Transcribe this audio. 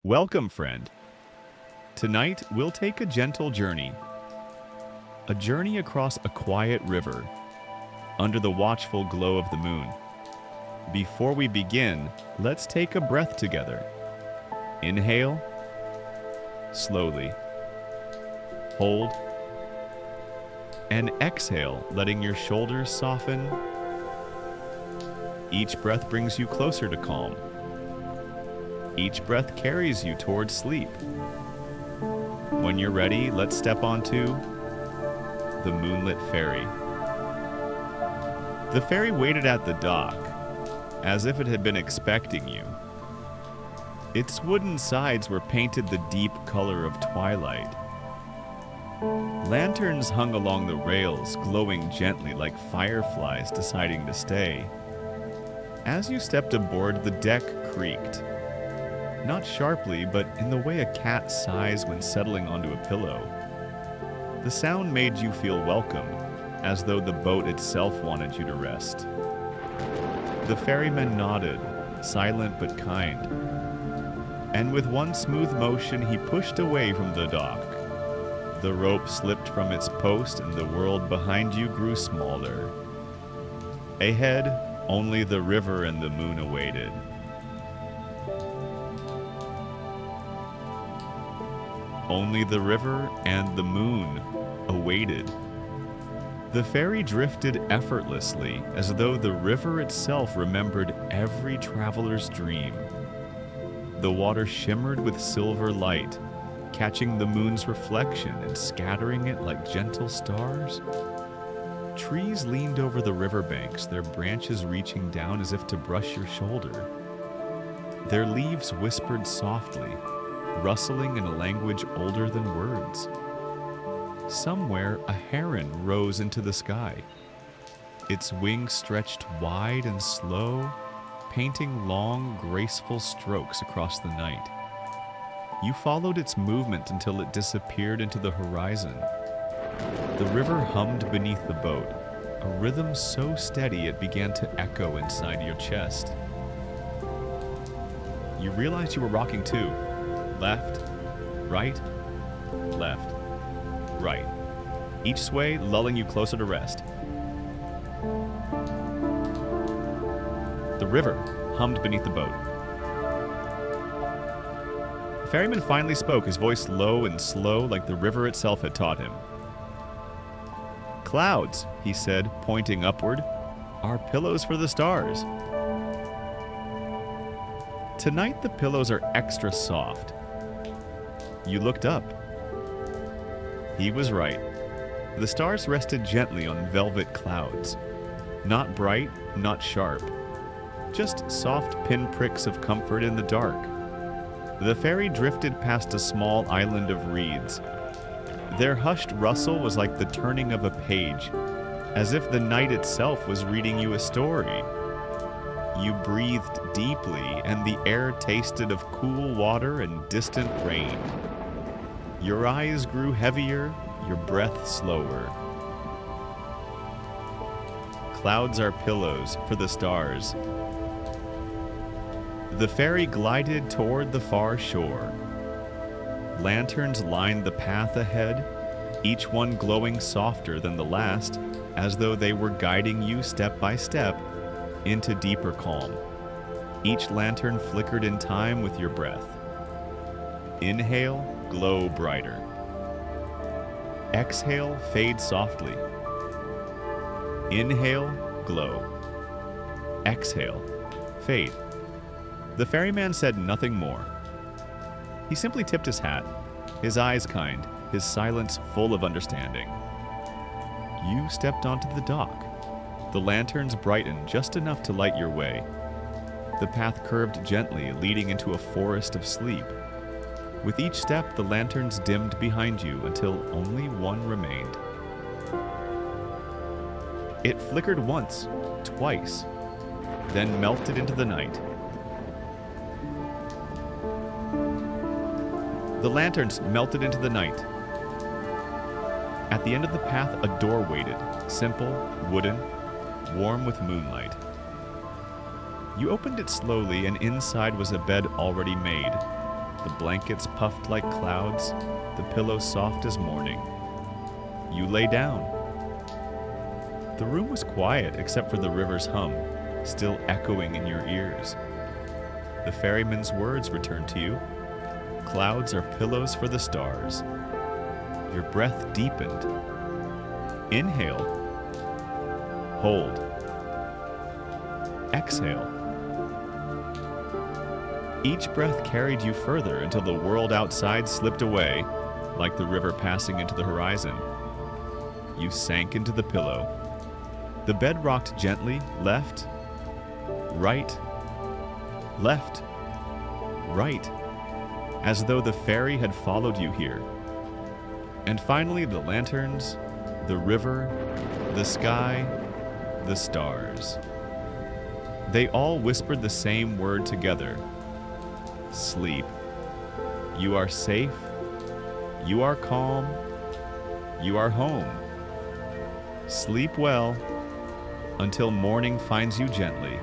Welcome, friend. Tonight, we'll take a gentle journey. A journey across a quiet river, under the watchful glow of the moon. Before we begin, let's take a breath together. Inhale, slowly. Hold, and exhale, letting your shoulders soften. Each breath brings you closer to calm. Each breath carries you towards sleep. When you're ready, let's step onto the Moonlit Ferry. The ferry waited at the dock, as if it had been expecting you. Its wooden sides were painted the deep color of twilight. Lanterns hung along the rails, glowing gently like fireflies deciding to stay. As you stepped aboard, the deck creaked. Not sharply, but in the way a cat sighs when settling onto a pillow. The sound made you feel welcome, as though the boat itself wanted you to rest. The ferryman nodded, silent but kind. And with one smooth motion, he pushed away from the dock. The rope slipped from its post and the world behind you grew smaller. Ahead, only the river and the moon awaited. Only the river and the moon awaited. The ferry drifted effortlessly, as though the river itself remembered every traveler's dream. The water shimmered with silver light, catching the moon's reflection and scattering it like gentle stars. Trees leaned over the riverbanks, their branches reaching down as if to brush your shoulder. Their leaves whispered softly, rustling in a language older than words. Somewhere, a heron rose into the sky. Its wings stretched wide and slow, painting long, graceful strokes across the night. You followed its movement until it disappeared into the horizon. The river hummed beneath the boat, a rhythm so steady it began to echo inside your chest. You realized you were rocking too. Left, right, left, right. Each sway lulling you closer to rest. The river hummed beneath the boat. The ferryman finally spoke, his voice low and slow like the river itself had taught him. "Clouds," he said, pointing upward, "are pillows for the stars. Tonight the pillows are extra soft." You looked up. He was right. The stars rested gently on velvet clouds. Not bright, not sharp. Just soft pinpricks of comfort in the dark. The ferry drifted past a small island of reeds. Their hushed rustle was like the turning of a page, as if the night itself was reading you a story. You breathed deeply, and the air tasted of cool water and distant rain. Your eyes grew heavier, your breath slower. Clouds are pillows for the stars. The ferry glided toward the far shore. Lanterns lined the path ahead, each one glowing softer than the last, as though they were guiding you step by step into deeper calm. Each lantern flickered in time with your breath. Inhale, glow brighter. Exhale, fade softly. Inhale, glow. Exhale, fade. The ferryman said nothing more. He simply tipped his hat, his eyes kind, his silence full of understanding. You stepped onto the dock. The lanterns brightened just enough to light your way. The path curved gently, leading into a forest of sleep. With each step, the lanterns dimmed behind you until only one remained. It flickered once, twice, then melted into the night. The lanterns melted into the night. At the end of the path, a door waited, simple, wooden, warm with moonlight. You opened it slowly, and inside was a bed already made. the blankets puffed like clouds, the pillow soft as morning. You lay down. The room was quiet except for the river's hum, still echoing in your ears. The ferryman's words returned to you. Clouds are pillows for the stars. Your breath deepened. Inhale. Hold. Exhale. Each breath carried you further until the world outside slipped away, like the river passing into the horizon. You sank into the pillow. The bed rocked gently, left, right, left, right, as though the ferry had followed you here. And finally, the lanterns, the river, the sky, the stars. They all whispered the same word together. Sleep. You are safe. You are calm. You are home. Sleep well until morning finds you gently.